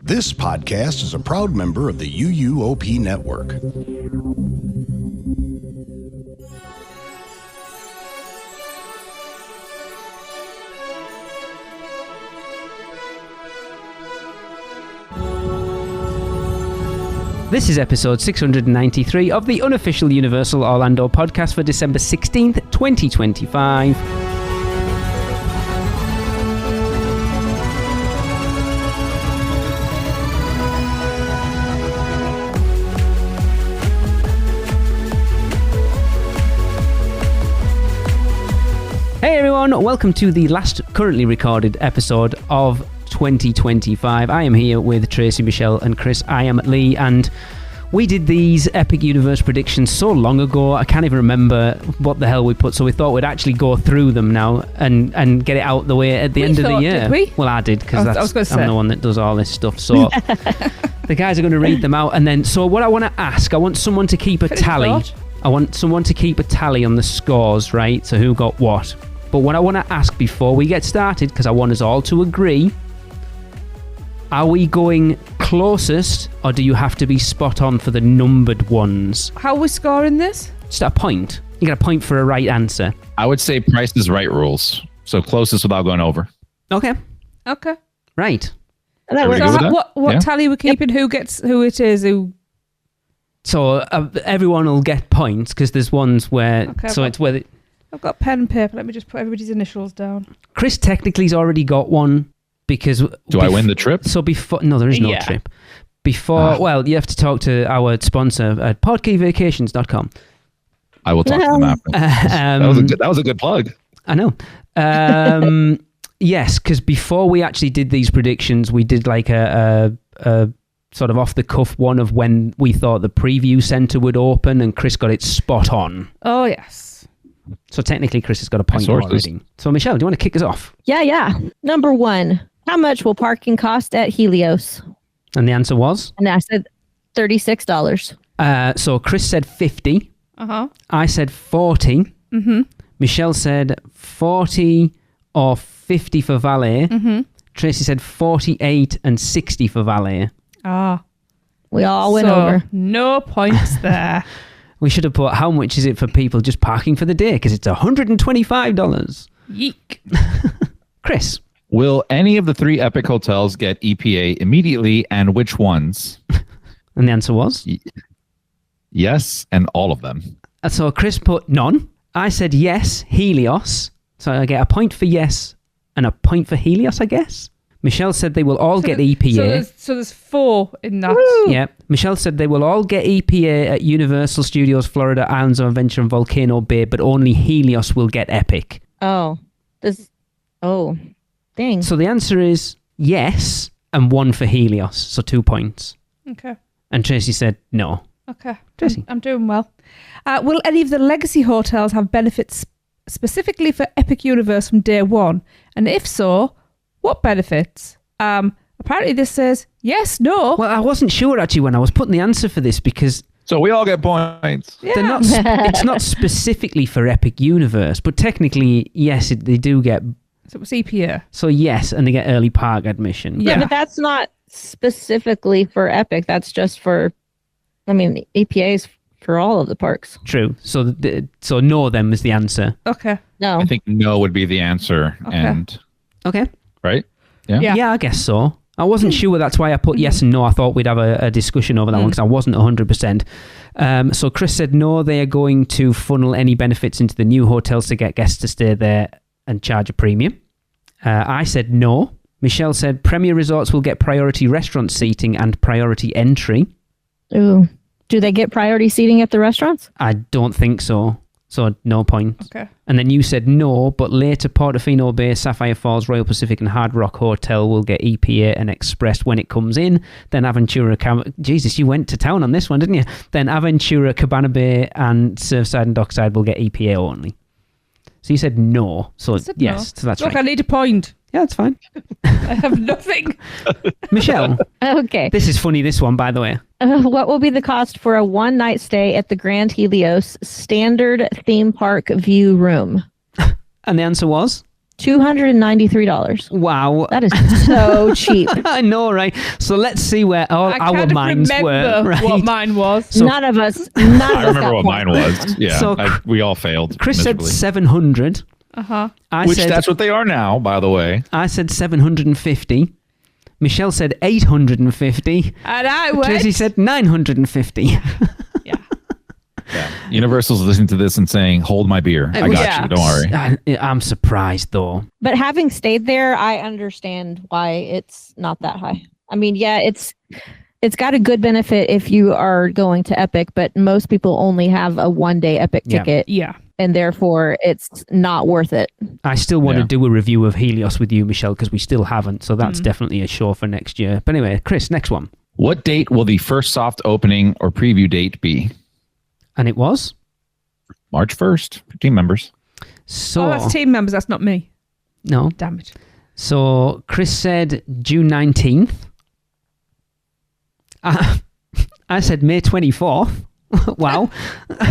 This podcast is a proud member of the UUOP network. This is episode 693 of the unofficial Universal Orlando podcast for December 16th, 2025. Hey everyone, welcome to the last currently recorded episode of 2025. I am here with Tracy, Michelle and Chris. I am Lee, and we did these Epic Universe predictions so long ago I can't even remember what the hell we put, so we thought we'd actually go through them now and get it out the way at the end of the year. Did we? Well, I did, because I'm the one that does all this stuff, so the guys are going to read them out, and then so what I want to ask, I want someone to keep a tally. I want someone to keep a tally on the scores, right? So who got what. But what I want to ask before we get started, because I want us all to agree, are we going closest, or do you have to be spot on for the numbered ones? How are we scoring this? Just a point. You get a point for a right answer. I would say Price is Right rules. So closest without going over. Okay. Right. And that works. So what tally we're keeping? Who gets who it is? Who? So everyone will get points, because there's ones where... Okay, so it's where... I've got pen and paper. Let me just put everybody's initials down. Chris technically's already got one, because... Do I win the trip? So before... No, there is no trip. Before... Well, you have to talk to our sponsor at podkeyvacations.com. I will talk to them after. That was a good plug. I know. Yes, because before we actually did these predictions, we did like a sort of off-the-cuff one of when we thought the preview centre would open, and Chris got it spot on. Oh, yes. So technically, Chris has got a point already. So, Michelle, do you want to kick us off? Yeah. Number one, how much will parking cost at Helios? And the answer was? And I said $36. So Chris said 50. Uh-huh. I said 40. Mm-hmm. Michelle said 40 or 50 for valet. Mm-hmm. Tracy said 48 and 60 for valet. Ah. We all went over. No points there. We should have put, how much is it for people just parking for the day? Because it's $125. Yeek. Chris. Will any of the three Epic hotels get EPA immediately, and which ones? And the answer was? Yes, and all of them. So Chris put none. I said yes, Helios. So I get a point for yes and a point for Helios, I guess. Michelle said they will all get EPA. So there's four in that. Woo! Yeah. Michelle said they will all get EPA at Universal Studios Florida, Islands of Adventure and Volcano Bay, but only Helios will get Epic. Dang. So the answer is yes, and one for Helios, so 2 points. Okay. And Tracy said no. Okay. Tracy. I'm doing well. Will any of the legacy hotels have benefits specifically for Epic Universe from day one? And if so, what benefits? Apparently this says yes, no. Well, I wasn't sure actually when I was putting the answer for this, because So we all get points. Yeah. they're not. It's not specifically for Epic Universe, but technically, yes, they do get. So it's EPA. So yes, and they get early park admission. Yeah. But that's not specifically for Epic. That's just for, EPA is for all of the parks. True. So so no, them is the answer. Okay. No. I think no would be the answer. Okay. And Okay. right? Yeah. Yeah, I guess so. I wasn't sure. That's why I put yes and no. I thought we'd have a discussion over that one, because I wasn't 100%. So Chris said no, they are going to funnel any benefits into the new hotels to get guests to stay there and charge a premium. I said no. Michelle said Premier Resorts will get priority restaurant seating and priority entry. Ooh. Do they get priority seating at the restaurants? I don't think so. So no points. Okay. And then you said no, but later Portofino Bay, Sapphire Falls, Royal Pacific and Hard Rock Hotel will get EPA and Express when it comes in. Then Aventura... Jesus, you went to town on this one, didn't you? Then Aventura, Cabana Bay and Surfside and Dockside will get EPA only. So you said no. So yes, no. so that's Look, right. I need a point. Yeah, that's fine. I have nothing. Michelle, Okay. this is funny, this one, by the way. What will be the cost for a one-night stay at the Grand Helios standard theme park view room? And the answer was? $293. Wow. That is so cheap. I know, right? So let's see where our kind of minds were. remember Right? what mine was. So- none of us I remember got what points. mine was. Yeah, So we all failed. Chris said miserably. 700. Uh-huh. That's what they are now, by the way. I said 750. Michelle said 850. And I went... Tracy said 950. yeah. Yeah. Universal's listening to this and saying, "Hold my beer. I got Yeah. you. Don't worry." I'm surprised, though. But having stayed there, I understand why it's not that high. I mean, yeah, it's got a good benefit if you are going to Epic, but most people only have a 1-day Epic Yeah. ticket, Yeah. and therefore it's not worth it. I still want to Yeah. do a review of Helios with you, Michelle, because we still haven't. So that's definitely a show for next year. But anyway, Chris, next one. What date will the first soft opening or preview date be? And it was? March 1st for team members. So, Oh, that's team members. That's not me. no. Damn it. So Chris said June 19th. I said May 24th. Wow.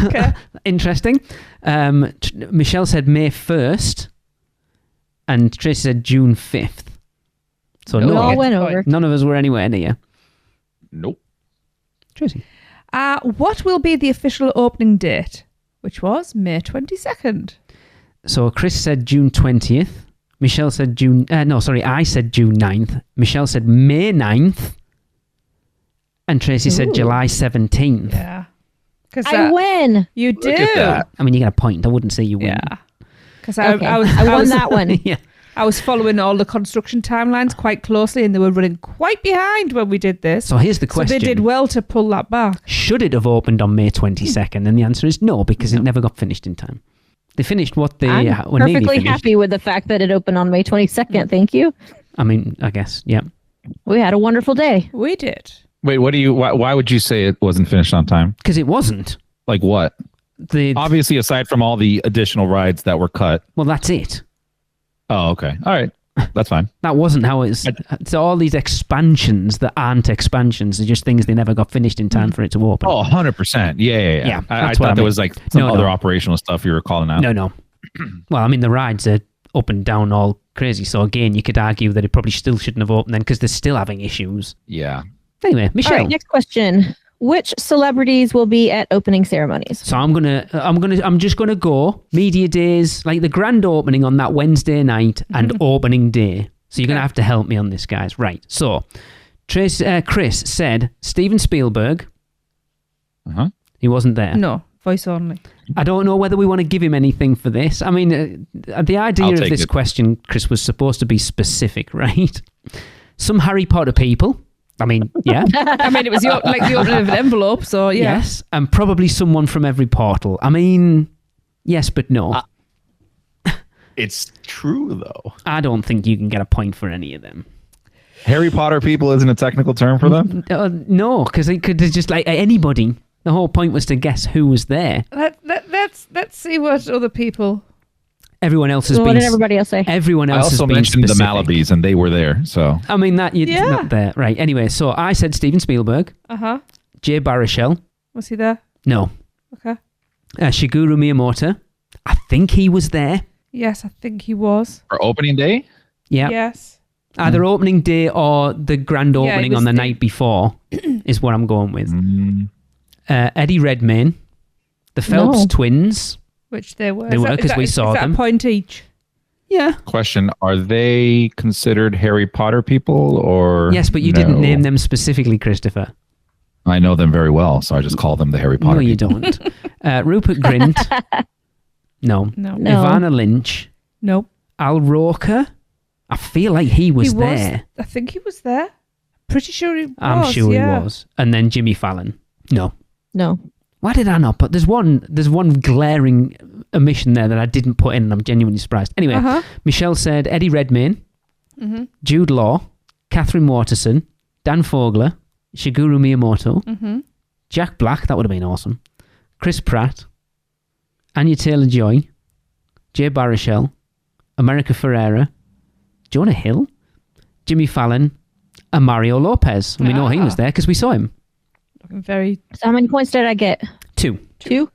Okay. Interesting. Michelle said May 1st. And Tracy said June 5th. So We all no, went over. none of us were anywhere near. Nope. Tracy. What will be the official opening date? Which was May 22nd. So Chris said June 20th. Michelle said I said June 9th. Michelle said May 9th. And Tracy said Ooh. July 17th. Yeah. Because I win. you do. Look at that. I mean, you get a point. I wouldn't say you win. Yeah. Because Okay. I won was that one. Yeah. I was following all the construction timelines quite closely, and they were running quite behind when we did this. So here's the So question. they did well to pull that back. Should it have opened on May 22nd? And the answer is no, because it never got finished in time. They finished what they I'm were nearly perfectly finished. happy with the fact that it opened on May 22nd. Thank you. I mean, I guess, yeah. We had a wonderful day. We did. Wait, why would you say it wasn't finished on time? Because it wasn't. Like what? The Obviously, aside from all the additional rides that were cut. Well, that's it. Oh, okay. All right. That's fine. That wasn't how it's... So all these expansions that aren't expansions are just things they never got finished in time for it to open. Oh, 100%. Yeah. Yeah, I that's what I thought there mean. was like some No, other no. operational stuff you were calling out. No. Well, I mean, the rides are up and down all crazy. So again, you could argue that it probably still shouldn't have opened then because they're still having issues. Yeah. Anyway, All Michelle. right, next question. Which celebrities will be at opening ceremonies? So I'm just gonna go media days, like the grand opening on that Wednesday night and opening day. So you're gonna have to help me on this, guys. Right. So, Chris said Steven Spielberg. Uh-huh. He wasn't there. No, voice only. I don't know whether we want to give him anything for this. I mean, the idea I'll of take this it. question, Chris, was supposed to be specific, right? Some Harry Potter people. I mean, yeah. I mean, it was the opening of an envelope, so yeah. Yes. And probably someone from every portal. I mean, yes, but no. It's true, though. I don't think you can get a point for any of them. Harry Potter people isn't a technical term for them? No, because it could just like anybody. The whole point was to guess who was there. Let's see what other people. Everyone else has What been. did everybody else say? Everyone I else has also been mentioned the specific. Malabys, and they were there. So I mean that you're Yeah. not there, right? Anyway, so I said Steven Spielberg, Jay Baruchel. Was he there? No, Okay. Shigeru Miyamoto. I think he was there. Yes, I think he was. for opening day, Yeah, Yes. either opening day or the grand Yeah, it opening was on the the- night before is what I'm going with. Eddie Redmayne, the Phelps No. twins. Which they were. They were, 'cause we saw is that them. a point each? Yeah. question: are they considered Harry Potter people, or Yes, but you no? didn't name them specifically, Christopher. I know them very well, so I just call them the Harry Potter. No, you people. don't. Rupert Grint. No. No. No. Ivana Lynch. Nope. Al Roker. I feel like he was there. I think he was there. Pretty sure he was. I'm sure yeah. he was. And then Jimmy Fallon. No. No. Why did I not put? There's one glaring omission there that I didn't put in, and I'm genuinely surprised. Anyway, Uh-huh. Michelle said Eddie Redmayne, Mm-hmm. Jude Law, Catherine Waterson, Dan Fogler, Shigeru Miyamoto, Mm-hmm. Jack Black, that would have been awesome, Chris Pratt, Anya Taylor-Joy, Jay Baruchel, America Ferrera, Jonah Hill, Jimmy Fallon, and Mario Lopez. And we know he was there because we saw him. Looking very, So how many points did I get? 2. 2?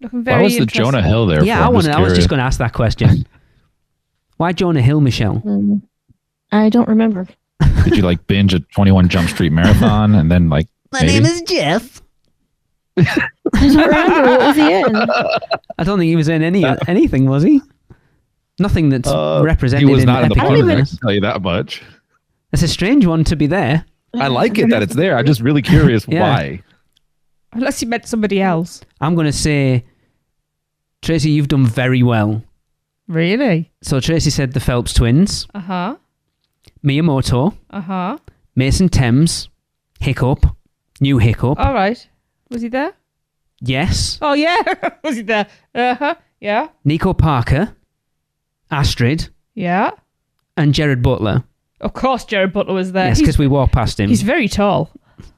looking very. Why was the interesting. Jonah Hill there? Yeah, I was just going to ask that question. Why Jonah Hill, Michelle? I don't remember. Did you like binge a 21 Jump Street marathon and then like? My name is Jeff. I don't remember. What was he in? I don't think he was in anything, was he? Nothing that's represented. He was not in the Epic park. I Universe. can tell you that much. It's a strange one to be there. I like it that it's there. I'm just really curious Yeah. why. Unless you met somebody else. I'm going to say, Tracy, you've done very well. Really? So Tracy said the Phelps twins, Uh-huh. Miyamoto, Uh-huh. Mason Thames, Hiccup, New Hiccup, All right. Was he there? yes, Oh, yeah. Was he there? Uh-huh. Yeah. Nico Parker, Astrid, Yeah. and Jared Butler. Of course Jared Butler was there. Yes, because we walked past him. He's very tall.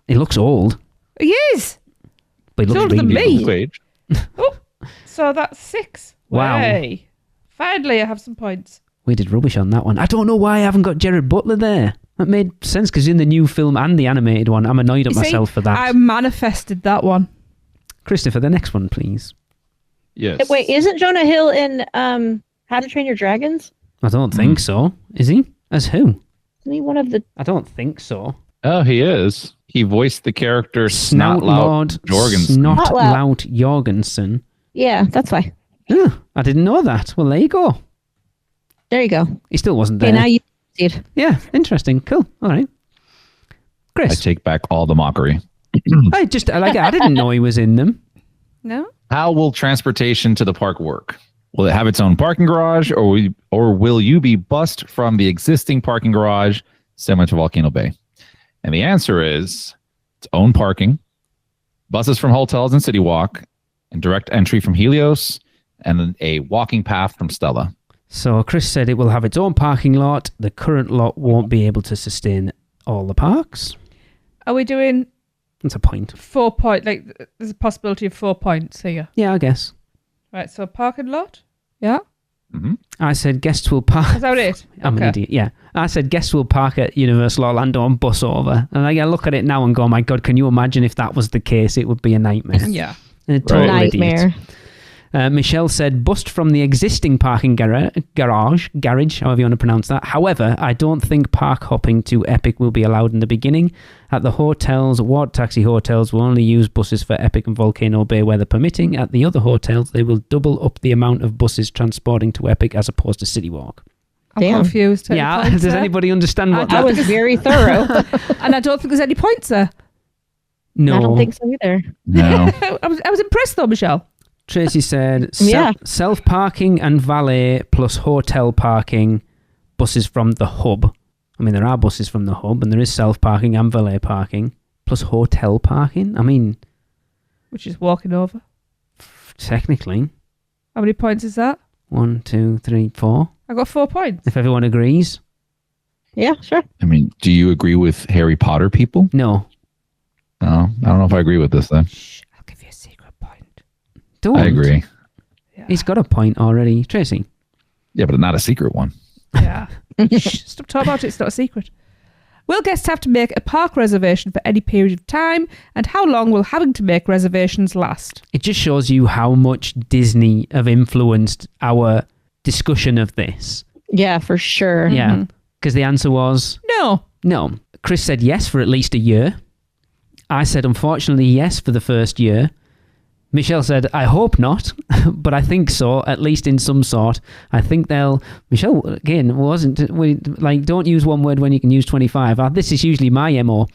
He looks old, He is. but he He's looks older than really me. old. Age. Oh, so that's 6. Wow. Way. Finally, I have some points. We did rubbish on that one. I don't know why I haven't got Jared Butler there. That made sense because in the new film and the animated one, I'm annoyed at You see, myself for that. I manifested that one. Christopher, the next one, please. Yes. Wait, isn't Jonah Hill in How to Train Your Dragons? I don't think so. Is he? As who? Isn't he one of the... I don't think so. Oh, he is. He voiced the character Snoutloud Jorgensen. Snotlout Jorgensen. Yeah, that's why. Oh, I didn't know that. Well, there you go. There you go. He still wasn't there. Okay, now you see it. Yeah, interesting. Cool. All right. I Chris, take back all the mockery. I didn't know he was in them. No? How will transportation to the park work? Will it have its own parking garage, or will you be bussed from the existing parking garage similar to Volcano Bay? And the answer is its own parking, buses from hotels and City Walk, and direct entry from Helios, and then a walking path from Stella. So Chris said it will have its own parking lot. The current lot won't be able to sustain all the parks. Are we doing That's a point. 4 points? Like, there's a possibility of 4 points here. Yeah, I guess. Right, so parking lot? Yeah? I said guests will park. Is that it? I'm an idiot. Yeah, I said guests will park at Universal Orlando and bus over. And I look at it now and go, my God, can you imagine if that was the case? It would be a nightmare. Yeah. A total Nightmare. idiot. Michelle said bust from the existing parking garage, however you want to pronounce that. However, I don't think park hopping to Epic will be allowed in the beginning. At the hotels, Ward Taxi hotels will only use buses for Epic and Volcano Bay weather permitting. At the other hotels, they will double up the amount of buses transporting to Epic as opposed to City Walk. I'm Damn. confused. Any Yeah, points does there? anybody understand what That was very thorough. And I don't think there's any points there. No. I don't think so either. No. I was impressed though, Michelle. Tracy said Yeah. self-parking and valet plus hotel parking, buses from the hub. I mean, there are buses from the hub and there is self-parking and valet parking plus hotel parking. I mean, Which is walking over. technically, How many points is that? 1, 2, 3, 4. I got 4 points. If everyone agrees. Yeah, sure. I mean, do you agree with Harry Potter people? No. No, I don't know if I agree with this then. Shh, I'll give you a secret point. Don't. I agree. Yeah. He's got a point already. Tracy. Yeah, but not a secret one. Yeah. Shh, stop talking about it. It's not a secret. Will guests have to make a park reservation for any period of time? And how long will having to make reservations last? It just shows you how much Disney have influenced our discussion of this. Yeah, for sure. Yeah. Because the answer was No. no. Chris said yes for at least a year. I said, unfortunately, yes for the first year. Michelle said, I hope not, but I think so, at least in some sort. I think they'll... Michelle, again, don't use one word when you can use 25. This is usually my MO.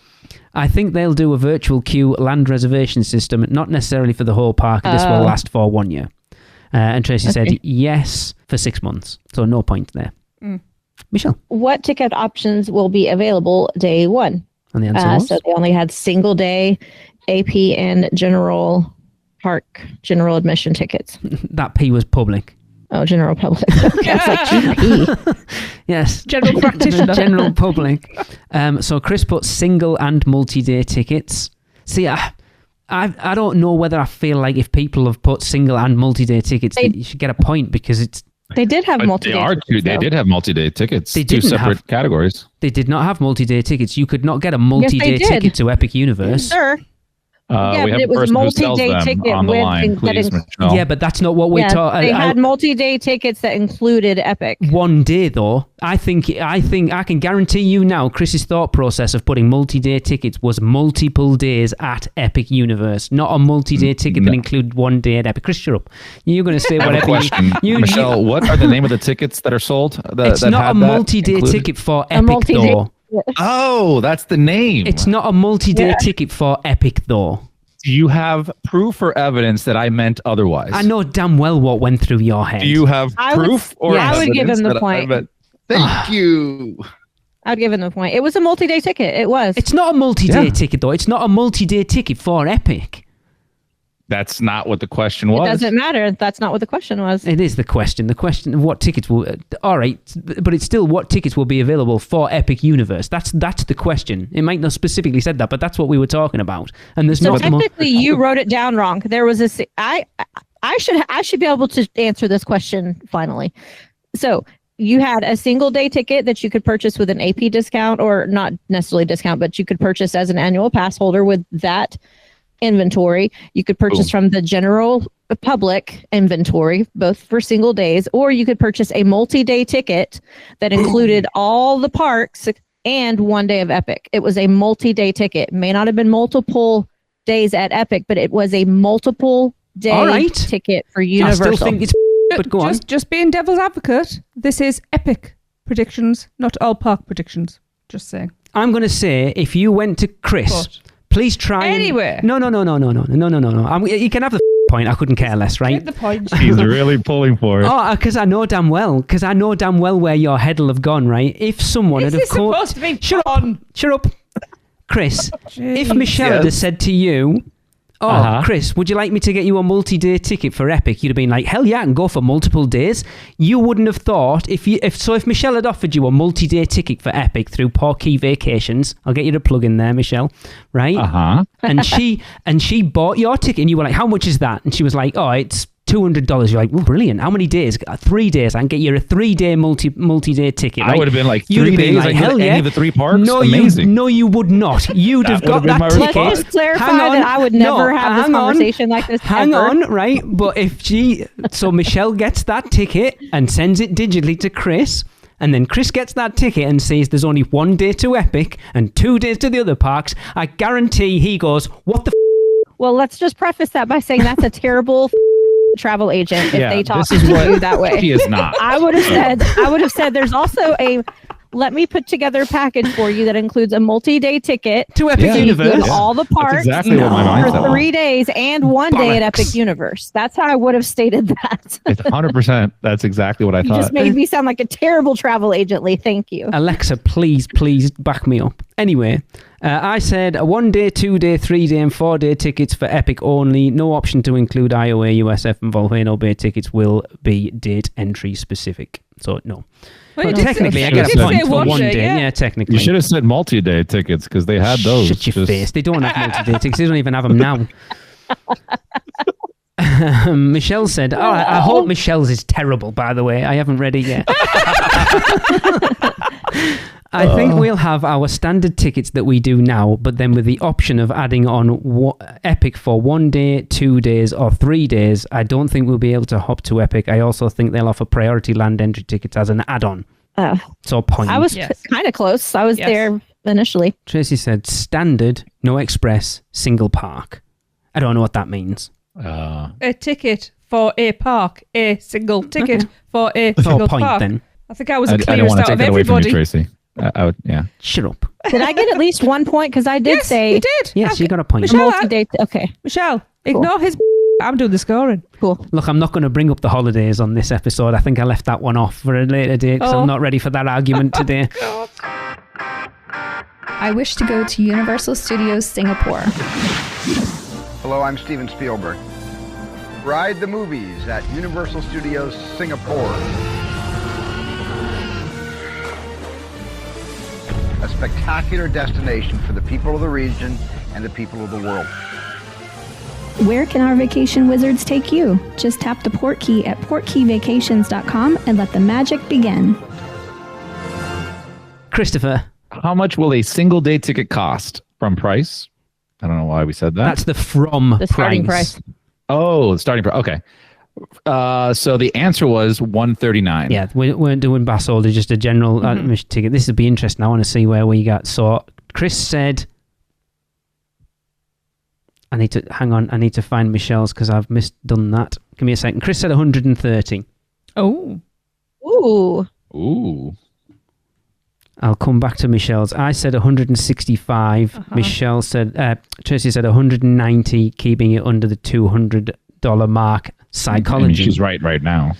I think they'll do a virtual queue land reservation system, not necessarily for the whole park. This will last for 1 year. And Tracy said yes for 6 months. So no point there. Michelle? What ticket options will be available day one? And the answer was? So they only had single day AP and general admission tickets. That P was public. Oh, general public. Okay, it's like GP. Yes. General practitioner. General public. So Chris put single and multi-day tickets. See, I don't know whether I feel like if people have put single and multi-day tickets, that you should get a point because it's... They did have But multi-day tickets, they though. did have multi-day tickets. They Two didn't separate have- categories. They did not have multi-day tickets. You could not get a multi-day did. ticket to Epic Universe. Sir, Yeah, we but have it a was a person who sells multi-day them ticket on the with line. that Please, inc- Michelle. Yeah, but that's not what we're Yeah, talking. they had multi-day tickets that included Epic. One day though, I think I can guarantee you now, Chris's thought process of putting multi-day tickets was multiple days at Epic Universe, not a multi-day ticket that included one day at Epic. Chris, shut up. You're going to say I have a whatever. question. Michelle, what are the name of the tickets that are sold? It's not a multi-day ticket for Epic though. Oh, that's the name. It's not a multi-day ticket for Epic though. Do you have proof or evidence that I meant otherwise? I know damn well what went through your head. Do you have proof I would give him the point. Thank you. I'd give him the point. It was a multi-day ticket. It was. It's not a multi-day ticket though. It's not a multi-day ticket for Epic. That's not what the question was. It doesn't matter. That's not what the question was. It is the question. The question of what tickets will... all right, but it's still what tickets will be available for Epic Universe. That's the question. It might not specifically said that, but that's what we were talking about. And there's So not technically, you wrote it down wrong. There was a... I should be able to answer this question finally. So you had a single day ticket that you could purchase with an AP discount, or not necessarily discount, but you could purchase as an annual pass holder with that inventory. You could purchase from the general public inventory, both for single days, or you could purchase a multi-day ticket that included all the parks and one day of Epic. It was a multi-day ticket. It may not have been multiple days at Epic, but it was a multiple day ticket for Universal. I still think it's but go on. Just being devil's advocate, this is Epic predictions, not all park predictions. Just saying. I'm going to say, if you went to Chris... Please try anywhere. No. You can have the point. I couldn't care less, right? Get the point. He's really pulling for it. Oh, because I know damn well where your head will have gone, right? If someone Is had this supposed to be shut up, Chris. If Michelle had said to you, Chris, would you like me to get you a multi-day ticket for Epic? You'd have been like, hell yeah, I can go for multiple days. You wouldn't have thought, if Michelle had offered you a multi-day ticket for Epic through Portkey Vacations, I'll get you to plug in there, Michelle, right? And she bought your ticket, and you were like, how much is that? And she was like, oh, it's $200. You're like, well, brilliant. How many days? 3 days. I can get you a 3-day multi-day ticket. Right? I would have been like, 3 days? Like, I can get any of the 3 parks? No, amazing. You would not. You'd have got that ticket. Let's just clarify that I would never have this conversation like this. Hang on, right? But so Michelle gets that ticket and sends it digitally to Chris. And then Chris gets that ticket and says there's only 1 day to Epic and 2 days to the other parks. I guarantee he goes, what the Well, let's just preface that by saying that's a terrible travel agent if they talk to you that way. He is not. I would have said there's also a let me put together a package for you that includes a multi-day ticket to Epic Universe, all the parks exactly what my mindset for 3 days and 1 day at Epic Universe. That's how I would have stated that. It's 100%. That's exactly what I thought. You just made me sound like a terrible travel agent, Lee. Thank you. Alexa, please back me up. Anyway, I said a 1 day, 2 day, 3 day, and 4 day tickets for Epic only. No option to include IOA, USF, and Volcano Bay tickets will be date entry specific. So no. Well, technically, I get a point for 1 day. Yeah, technically. You should have said multi-day tickets because they had those. Shut your face. They don't have multi-day tickets. They don't even have them now. Michelle said, I hope Michelle's is terrible, by the way. I haven't read it yet. I think we'll have our standard tickets that we do now, but then with the option of adding on Epic for 1 day, 2 days, or 3 days. I don't think we'll be able to hop to Epic. I also think they'll offer priority land entry tickets as an add-on. So point. I was kind of close. I was there initially. Tracy said standard, no express, single park. I don't know what that means. A ticket for a park, a single ticket for a single point, park. Then. I think I was the I don't clearest want to out take of that away from everybody. you, Tracy. I would, yeah. Shut up. Did I get at least 1 point? Because I did say... you did. Yes, Okay. you got a point. Michelle, Okay. Michelle, ignore his... I'm doing the scoring. Cool. Look, I'm not going to bring up the holidays on this episode. I think I left that one off for a later date because I'm not ready for that argument today. I wish to go to Universal Studios Singapore. Hello, I'm Steven Spielberg. Ride the movies at Universal Studios Singapore. A spectacular destination for the people of the region and the people of the world. Where can our vacation wizards take you? Just tap the port key at portkeyvacations.com and let the magic begin. Christopher. How much will a single day ticket cost from price? I don't know why we said that. That's the from The starting price. Oh, the starting price. Okay. So the answer was $139. Yeah, we weren't doing Bass Older, just a general admission ticket. This will be interesting. I want to see where we got. So Chris said, I need to find Michelle's because I've misdone that. Give me a second. Chris said 130. Oh. Ooh. I'll come back to Michelle's. I said 165. Michelle said, Tracy said 190, keeping it under the $200 mark. Psychology. I mean, she's right now.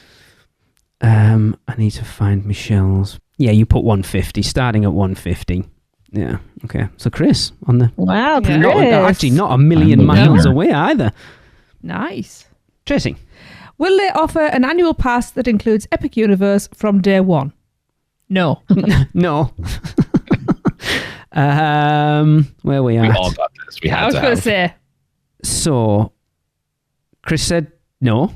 I need to find Michelle's. Yeah, you put 150, starting at 150. Yeah, okay. So Chris on the... Wow, Chris. Actually, not a million miles away either. Nice. Tracy. Will they offer an annual pass that includes Epic Universe from day one? No. No. Where we at? We all got this. We had I was to going to have. say. So, Chris said no.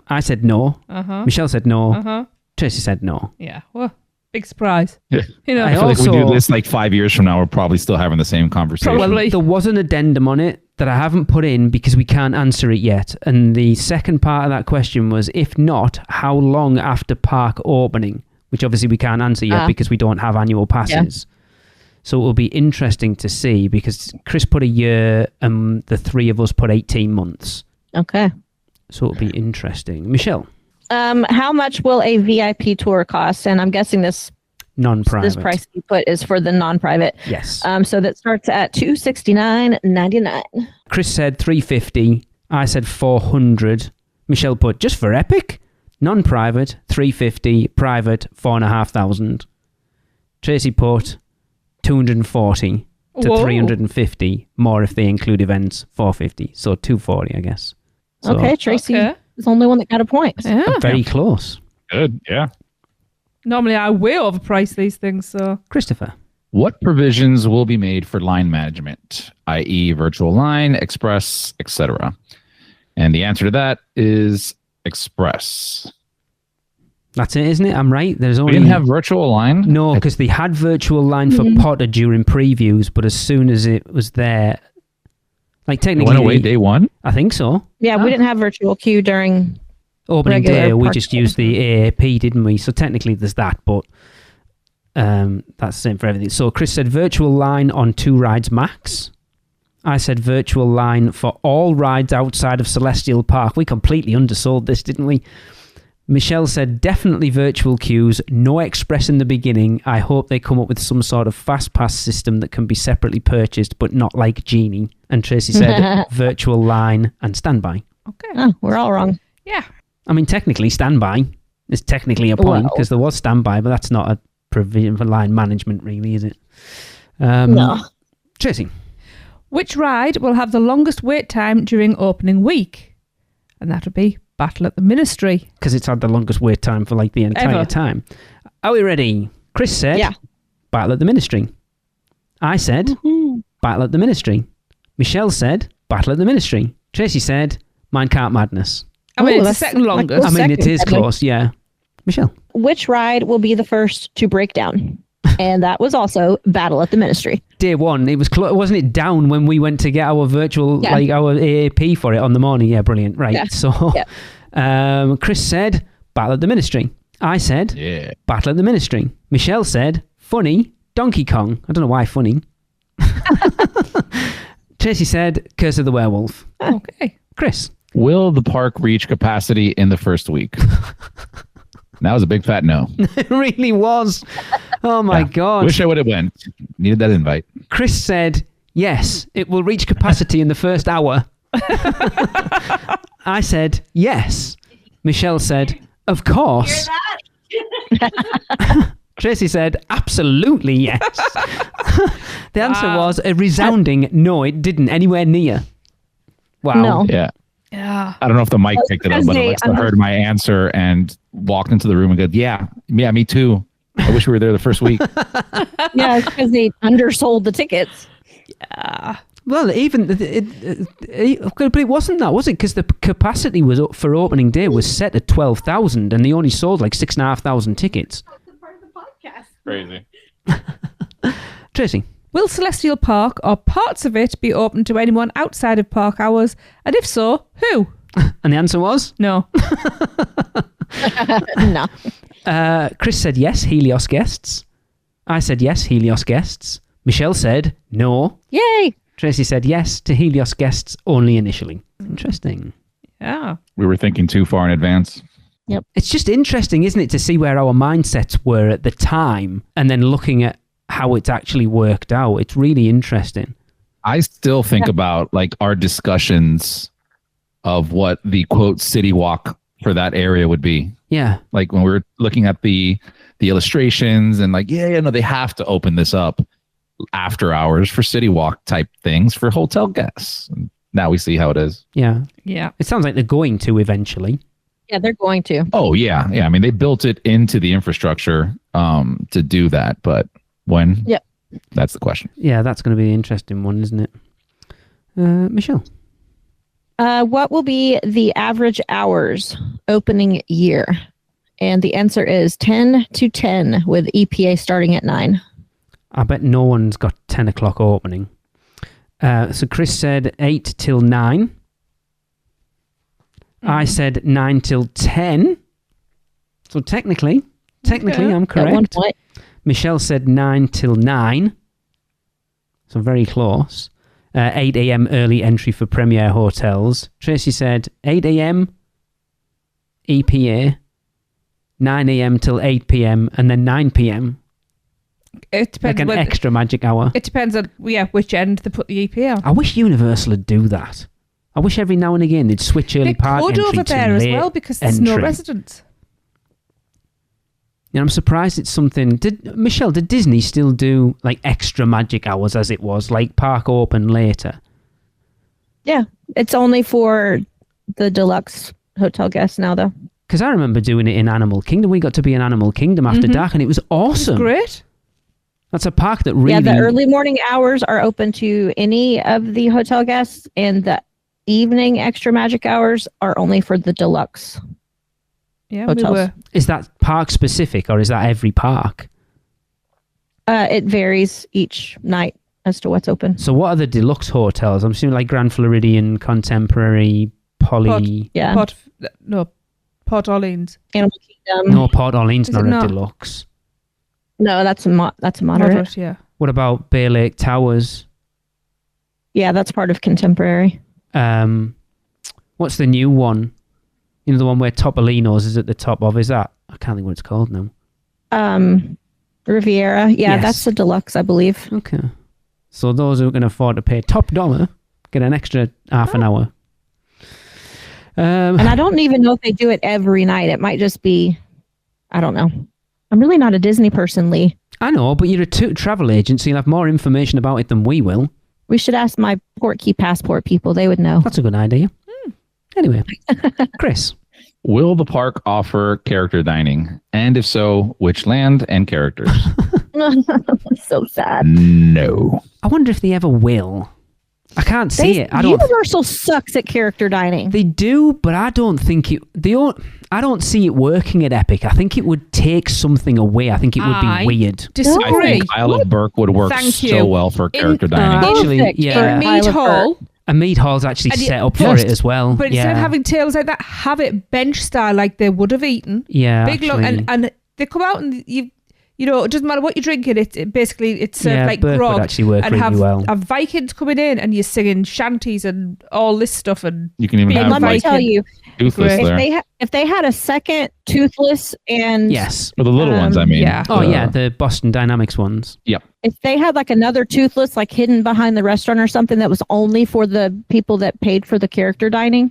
I said no. Michelle said no. Tracy said no. Yeah. Well, big surprise. Yeah. You know, I I feel like we also- do this like 5 years from now, we're probably still having the same conversation. Probably. There was an addendum on it that I haven't put in because we can't answer it yet. And the second part of that question was, if not, how long after park opening? Which obviously we can't answer yet because we don't have annual passes. So it will be interesting to see because Chris put a year and the three of us put 18 months. Okay. So it'll be interesting. Michelle, How much will a VIP tour cost? And I'm guessing this non-private. price you put is for the non-private. Yes. So that starts at $269.99. Chris said 350. I said 400. Michelle put just for Epic, non-private 350, private 4,500. Tracy put 240 to Whoa. 350 more if they include events 450. So 240, I guess. So Okay, Tracy Okay. is the only one that got a point. Yeah. very close. Good. Yeah. Normally I way overprice these things, so. Christopher. What provisions will be made for line management, i.e. virtual line, express, etc.? And the answer to that is express. That's it, isn't it? I'm right. There's We only didn't have virtual line? no, because they had virtual line for Potter during previews, but as soon as it was there, like It technically, went away day one? I think so. Yeah, we didn't have virtual queue during. Opening Regular day, we park just used the AAP, didn't we? So technically, there's that, but that's the same for everything. So Chris said virtual line on 2 rides max. I said virtual line for all rides outside of Celestial Park. We completely undersold this, didn't we? Michelle said definitely virtual queues, no express in the beginning. I hope they come up with some sort of fast pass system that can be separately purchased, but not like Genie. And Tracy said virtual line and standby. Okay. Oh, we're all wrong. Yeah. I mean, technically, standby is technically a point because there was standby, but that's not a provision for line management, really, is it? No. Tracy. Which ride will have the longest wait time during opening week? And that would be Battle at the Ministry. Because it's had the longest wait time for like the entire Ever. time. Are we ready? Chris said, Yeah. Battle at the Ministry. I said, Battle at the Ministry. Michelle said, Battle at the Ministry. Tracy said, Minecart Madness. I mean, Ooh, it's the that's second like longest. I mean, it second, is sadly. close, yeah. Michelle. Which ride will be the first to break down? And that was also Battle at the Ministry. Day one, it was wasn't it down when we went to get our virtual, Yeah. like our AAP for it on the morning? Yeah, brilliant. Right. Yeah. So, Chris said, Battle at the Ministry. I said, Yeah. Battle at the Ministry. Michelle said, funny, Donkey Kong. I don't know why funny. Tracy said, Curse of the Werewolf. Okay. Chris. Will the park reach capacity in the first week? That was a big fat no. It really was. Oh my Yeah. God. Wish I would have went. Needed that invite. Chris said, yes, it will reach capacity in the first hour. I said, yes. Michelle said, of course. Tracy said, absolutely yes. The answer was a resounding no, it didn't, anywhere near. Wow. No. Yeah. Yeah. I don't know if the mic picked it up, because but they Alexa heard my answer and walked into the room and go, yeah, me too. I wish we were there the first week. Yeah, it's because they undersold the tickets. Well, even but it wasn't that, was it? Because the capacity was up for opening day was set at 12,000, and they only sold like 6,500 tickets. Crazy. Tracy, Will Celestial Park or parts of it be open to anyone outside of park hours? And if so, who? And the answer was? No. No. Chris said yes, Helios guests. I said yes, Helios guests. Michelle said no. Yay. Tracy said yes to Helios guests only initially. Interesting. Yeah. We were thinking too far in advance. It's just interesting, isn't it, to see where our mindsets were at the time and then looking at how it's actually worked out. It's really interesting. I still think about like our discussions of what the quote city walk for that area would be. Yeah. Like when we were looking at the illustrations and like, no, they have to open this up after hours for city walk type things for hotel guests. And now we see how it is. Yeah. Yeah. It sounds like they're going to eventually. Yeah, they're going to. Oh, yeah. Yeah. I mean, they built it into the infrastructure to do that. But when? Yep. That's the question. Yeah, that's going to be an interesting one, isn't it? Michelle? What will be the average hours opening year? And the answer is 10 to 10 with EPA starting at 9. I bet no one's got 10 o'clock opening. So Chris said 8 till 9. I said 9 till 10. So technically I'm correct. At one point. Michelle said 9 till 9. So very close. 8 a.m. early entry for Premier hotels. Tracy said 8 a.m. EPA, 9 a.m. till 8 p.m. and then 9 p.m. It depends. Like an extra magic hour. It depends on which end they put the EPA on. I wish Universal would do that. I wish every now and again they'd switch early They park could entry over to there as late well because there's no entry. residents. Yeah, I'm surprised it's something. Michelle, did Disney still do like extra magic hours as it was, like park open later? Yeah, it's only for the deluxe hotel guests now, though. Because I remember doing it in Animal Kingdom. We got to be in Animal Kingdom after dark, and it was awesome. Great. That's a park that really. Yeah, the early morning hours are open to any of the hotel guests, and the evening extra magic hours are only for the deluxe. Yeah, hotels. we were. Is that park specific, or is that every park? It varies each night as to what's open. So what are the deluxe hotels? I'm assuming like Grand Floridian, Contemporary, Poly. Yeah, Port Orleans. Animal Kingdom. No, Port Orleans, Is not it a not? deluxe. No, that's a moderate. Yeah. What about Bay Lake Towers? Yeah, that's part of Contemporary. What's the new one? You know, the one where Topolino's is at the top of. Is that? I can't think what it's called now. Riviera. Yeah, Yes. that's the deluxe, I believe. Okay. So those who can afford to pay top dollar get an extra half an hour. And I don't even know if they do it every night. It might just be, I don't know. I'm really not a Disney person, Lee. I know, but you're a travel agent, so you'll have more information about it than we will. We should ask my Portkey passport people. They would know. That's a good idea. Anyway, Chris. Will the park offer character dining? And if so, which land and characters? So sad. No. I wonder if they ever will. I can't see it. Universal sucks at character dining. They do, but I don't think it. I don't see it working at Epic. I think it would take something away. I think it would be weird. Disagree. I think Isle of Burke would work Thank so you. well for character dining. Actually, Perfect. yeah. In Mead Hall, And Mead Hall's actually And set up for it as well. but instead of having tables like that, have it bench style like they would have eaten. Yeah, Big long, actually. and they come out and you know, it doesn't matter what you're drinking. It basically it's served Yeah, like Burke would grog, actually work and really have well. Vikings coming in, and you're singing shanties and all this stuff, and You can even Being have Let me like tell you, toothless if there. they had a second toothless and Yes. For the little ones, I mean. yeah. Oh, yeah, the Boston Dynamics ones. if they had like another toothless like hidden behind the restaurant or something that was only for the people that paid for the character dining,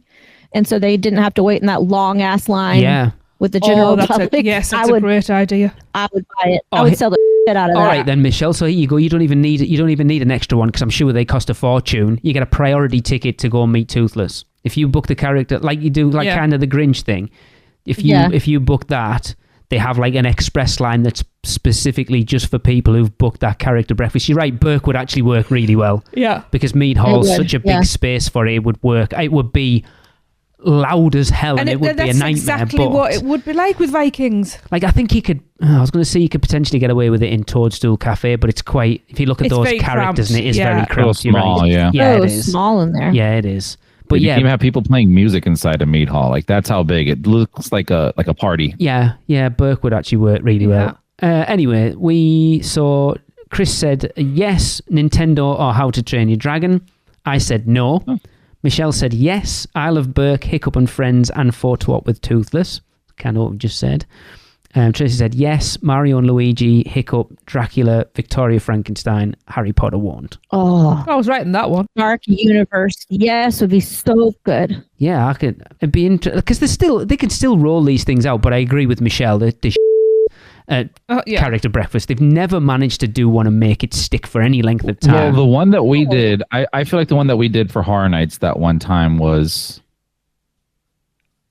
and so they didn't have to wait in that long ass line Yeah. with the general that's public. that's I a would great idea. buy it. Oh, I would sell the shit out of All that. right then, Michelle. So here you go. You don't even need an extra one because I'm sure they cost a fortune. You get a priority ticket to go meet Toothless. If you book the character like you do, like Yeah. kind of the Grinch thing. If you book that, they have like an express line that's specifically just for people who've booked that character breakfast. You're right. Burke would actually work really well Yeah. because Mead Hall's would, such a big yeah. space for it. It would work. It would be loud as hell, and it would be a that's nightmare. exactly but what it would be like with Vikings. like, I think he could. I was going to say you could potentially get away with it in Toadstool Cafe, but it's quite. If you look at It's those very characters, cramped, and it is yeah. very cramped. You're small, right. yeah. Yeah, so it is. small in there. Yeah, it is. But you yeah, can even have people playing music inside a meat hall. Like that's how big it looks, like a party. yeah, Burke would actually work really well. Anyway, we saw Chris said yes, Nintendo or How to Train Your Dragon. I said no. Oh. Michelle said yes, Isle of Burke, Hiccup and Friends, and Photo Op with Toothless. Kind of what we just said. Tracy said yes, Mario and Luigi, Hiccup, Dracula, Victoria Frankenstein, Harry Potter won't. Oh, I was right in that one. Dark Universe. Yes, would be so good. Yeah, I could. It'd be interesting because they can still roll these things out. But I agree with Michelle. The character breakfast. They've never managed to do one and make it stick for any length of time. Well, the one that we did, I feel like the one that we did for Horror Nights that one time was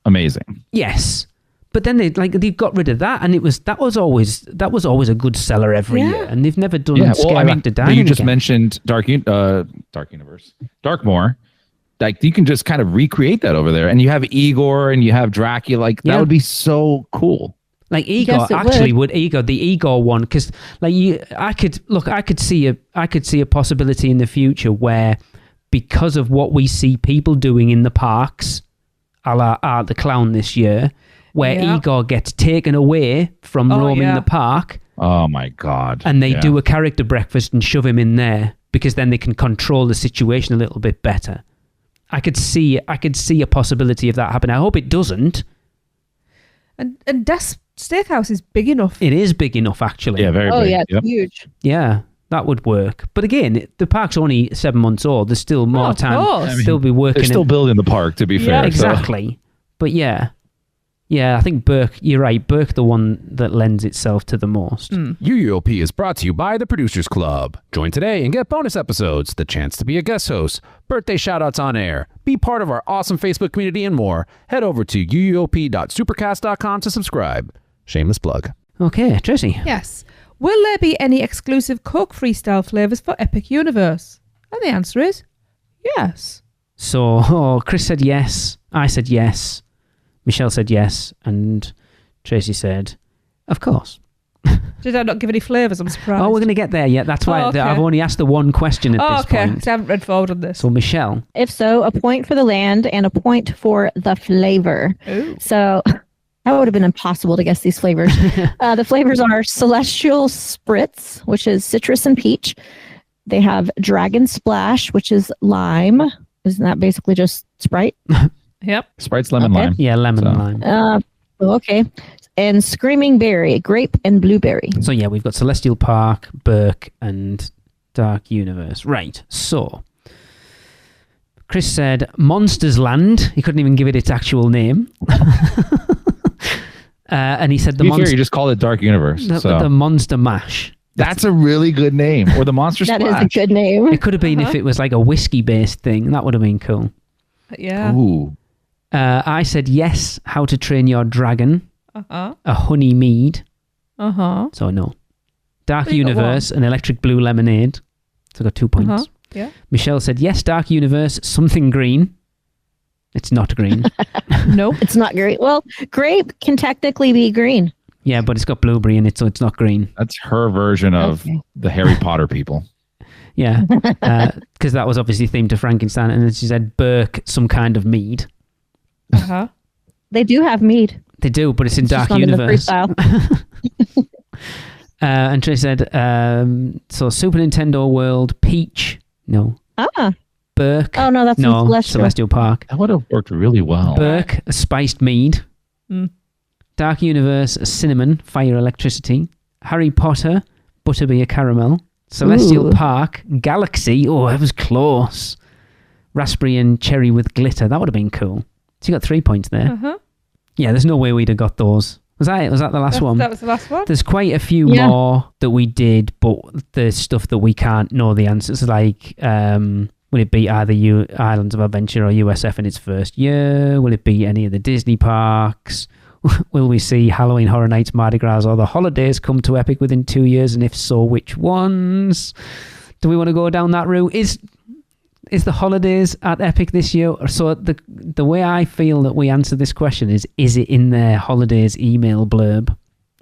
amazing. Yes. But then they got rid of that, and that was always a good seller every year, and they've never done Scare Actor Dining. You just again. mentioned Dark Universe, Darkmoor. Like you can just kind of recreate that over there, and you have Igor and you have Dracula. Like that would be so cool. Like Igor Yes, it actually would the Igor one, because like I could see a possibility in the future where, because of what we see people doing in the parks, a la Art the Clown this year, where Igor gets taken away from roaming the park. Oh my God. And they do a character breakfast and shove him in there, because then they can control the situation a little bit better. I could see a possibility of that happening. I hope it doesn't. And Death Steakhouse is big enough. It is big enough, actually. Yeah, very big. Oh yeah, it's Yep. huge. Yeah, that would work. But again, the park's only 7 months old. There's still more of time. course. Still be working. They're still building the park, to be fair. Yeah, Exactly. But yeah, I think Burke, you're right. Burke, the one that lends itself to the most. UUOP is brought to you by the Producers Club. Join today and get bonus episodes, the chance to be a guest host, birthday shoutouts on air, be part of our awesome Facebook community, and more. Head over to uuop.supercast.com to subscribe. Shameless plug. Okay, Tracy. Yes. Will there be any exclusive Coke Freestyle flavours for Epic Universe? And the answer is yes. So Chris said yes. I said yes. Michelle said yes. And Tracy said, of course. Did I not give any flavours? I'm surprised. Oh, we're going to get there yet. That's why okay. I've only asked the one question at this okay. point. So I haven't read forward on this. So Michelle. If so, a point for the land and a point for the flavor. Ooh. So that would have been impossible to guess these flavors. The flavors are Celestial Spritz, which is citrus and peach. They have Dragon Splash, which is lime. Isn't that basically just Sprite? Yep. Sprite's lemon Okay. lime. Yeah, lemon So- and lime. Okay. And Screaming Berry, grape and blueberry. So yeah, we've got Celestial Park, Burke, and Dark Universe. Right. So Chris said Monsters Land. He couldn't even give it its actual name. And he said To be fair, you just call it Dark Universe. the Monster Mash. That's a really good name. Or the Monster That Splash. is a good name. It could have been if it was like a whiskey-based thing. That would have been cool. Yeah. Ooh. I said yes, How to Train Your Dragon, Uh-huh. a honey mead. Uh-huh. So no. Dark So you got Universe, an electric blue lemonade. So I got 2 points. Uh-huh. Yeah. Michelle said yes, Dark Universe, something green. It's not green. Nope. It's not great. Well, grape can technically be green. Yeah, but it's got blueberry in it, so it's not green. That's her version of Okay. the Harry Potter people. Yeah, because that was obviously themed to Frankenstein. And then she said Burke, some kind of mead. Uh-huh. They do have mead. They do, but it's in It's Dark just not in the Universe. freestyle. And Tracy said, so Super Nintendo World, Peach, no. Ah. Burke, Oh, no, that's in no. Celestial. Celestial Park. That would have worked really well. Burke, a spiced mead. Mm. Dark Universe, a cinnamon, fire, electricity. Harry Potter, butterbeer, caramel. Celestial Ooh. Park, Galaxy. Oh, that was close. Raspberry and cherry with glitter. That would have been cool. So you got 3 points there. Uh-huh. Yeah, there's no way we'd have got those. Was that it? Was that the last one? That was the last one. There's quite a few Yeah. more that we did, but there's stuff that we can't know the answers. Like, will it be either Islands of Adventure or USF in its first year? Will it be any of the Disney parks? Will we see Halloween Horror Nights, Mardi Gras, or the holidays come to Epic within 2 years? And if so, which ones? Do we want to go down that route? Is the holidays at Epic this year? So the way I feel that we answer this question is it in their holidays email blurb?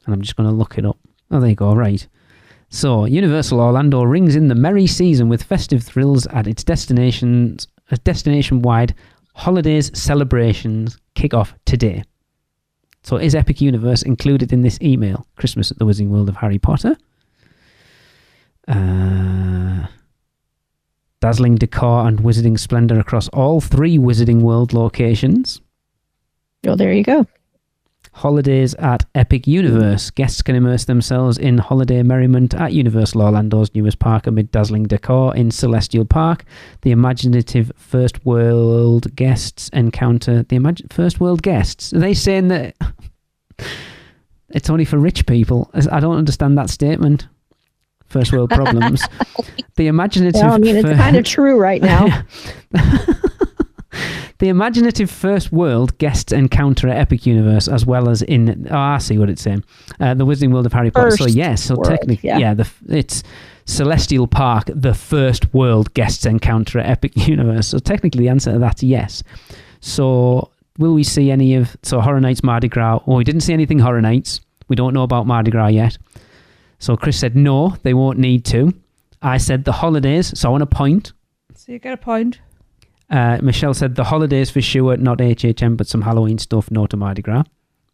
And I'm just going to look it up. Oh, there you go. Right. So Universal Orlando rings in the merry season with festive thrills at its destination-wide holidays celebrations kick off today. So is Epic Universe included in this email? Christmas at the Wizarding World of Harry Potter. Dazzling decor and wizarding splendor across all 3 Wizarding World locations. Oh, there you go. Holidays at Epic Universe. Guests can immerse themselves in holiday merriment at Universal Orlando's newest park amid dazzling decor in Celestial Park. The imaginative First World guests encounter... First World guests? Are they saying that it's only for rich people? I don't understand that statement. First world problems. The imaginative... Well, I mean, it's kind of true right now. The imaginative first world guests encounter at Epic Universe, as well as in... Oh, I see what it's saying. The Wizarding World of Harry Potter. So, yes. So, technically, it's Celestial Park, the first world guests encounter at Epic Universe. So, technically, the answer to that's yes. So, will we see any of... So, Horror Nights, Mardi Gras. Oh, we didn't see anything Horror Nights. We don't know about Mardi Gras yet. So Chris said, no, they won't need to. I said the holidays, so I want a point. So you get a point. Michelle said the holidays for sure, not HHM, but some Halloween stuff, no to Mardi Gras.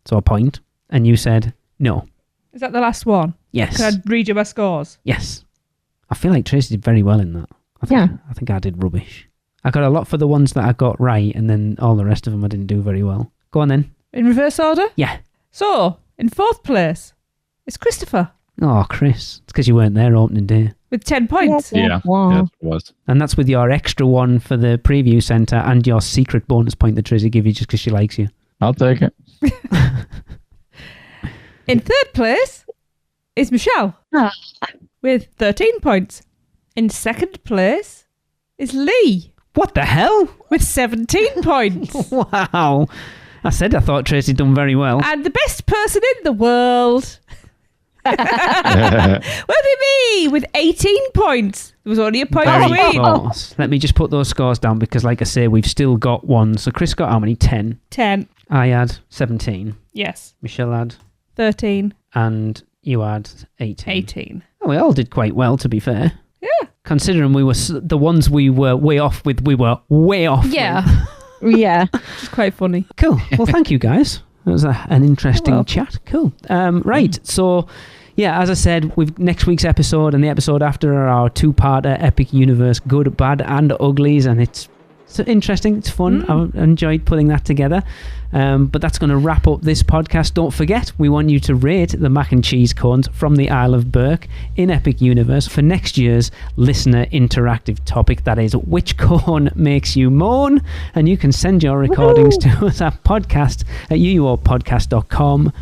So a point. And you said no. Is that the last one? Yes. Can I read you my scores? Yes. I feel like Tracy did very well in that. I think I did rubbish. I got a lot for the ones that I got right, and then all the rest of them I didn't do very well. Go on then. In reverse order? Yeah. So, in 4th place is Christopher. Oh, Chris. It's because you weren't there opening day. With 10 points. Yeah, it was. And that's with your extra one for the preview centre and your secret bonus point that Tracy gave you just because she likes you. I'll take it. In 3rd place is Michelle with 13 points. In 2nd place is Lee. What the hell? With 17 points. Wow. I said I thought Tracy'd done very well. And the best person in the world... Well, me with 18 points. There was only a point Very between. close. Let me just put those scores down because, like I say, we've still got one. So Chris got how many? 10. 10. I had 17. Yes. Michelle had 13. And you had 18. 18. Oh, we all did quite well, to be fair. Yeah. Considering we were the ones we were way off with, we were way off. Yeah. Yeah. It's quite funny. Cool. Well, thank you guys. It was an interesting chat. Cool. Right. So, yeah, as I said, next week's episode and the episode after are our 2-parter Epic Universe Good, Bad and Uglies, and it's interesting. It's fun. I've enjoyed putting that together. But that's going to wrap up this podcast. Don't forget, we want you to rate the mac and cheese cones from the Isle of Burke in Epic Universe for next year's listener interactive topic. That is, which cone makes you moan? And you can send your recordings to us at podcast@uuopodcast.com.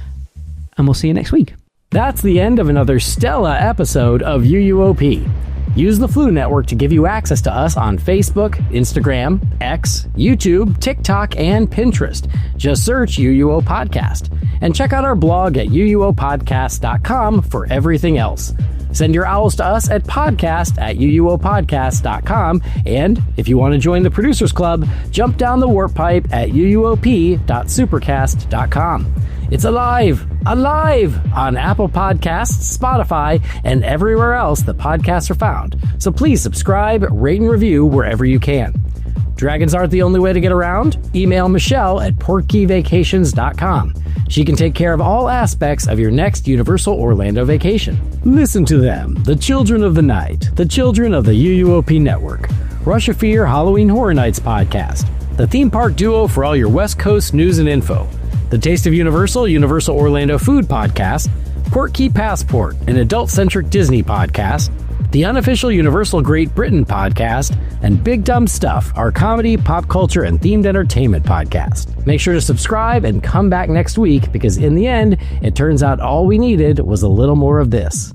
And we'll see you next week. That's the end of another stellar episode of UUOP. Use the Flu Network to give you access to us on Facebook, Instagram, X, YouTube, TikTok, and Pinterest. Just search UUO Podcast. And check out our blog at uuopodcast.com for everything else. Send your owls to us at podcast@uuopodcast.com. And if you want to join the Producers Club, jump down the warp pipe at uuop.supercast.com. It's alive on Apple Podcasts, Spotify, and everywhere else the podcasts are found. So please subscribe, rate, and review wherever you can. Dragons aren't the only way to get around. Email Michelle at portkeyvacations.com. She can take care of all aspects of your next Universal Orlando vacation. Listen to them, the children of the night, the children of the UUOP network. Rush of Fear Halloween Horror Nights podcast, the theme park duo for all your West Coast news and info. The Taste of Universal, Universal Orlando Food Podcast, Portkey Passport, an adult-centric Disney podcast, the unofficial Universal Great Britain podcast, and Big Dumb Stuff, our comedy, pop culture, and themed entertainment podcast. Make sure to subscribe and come back next week because in the end, it turns out all we needed was a little more of this.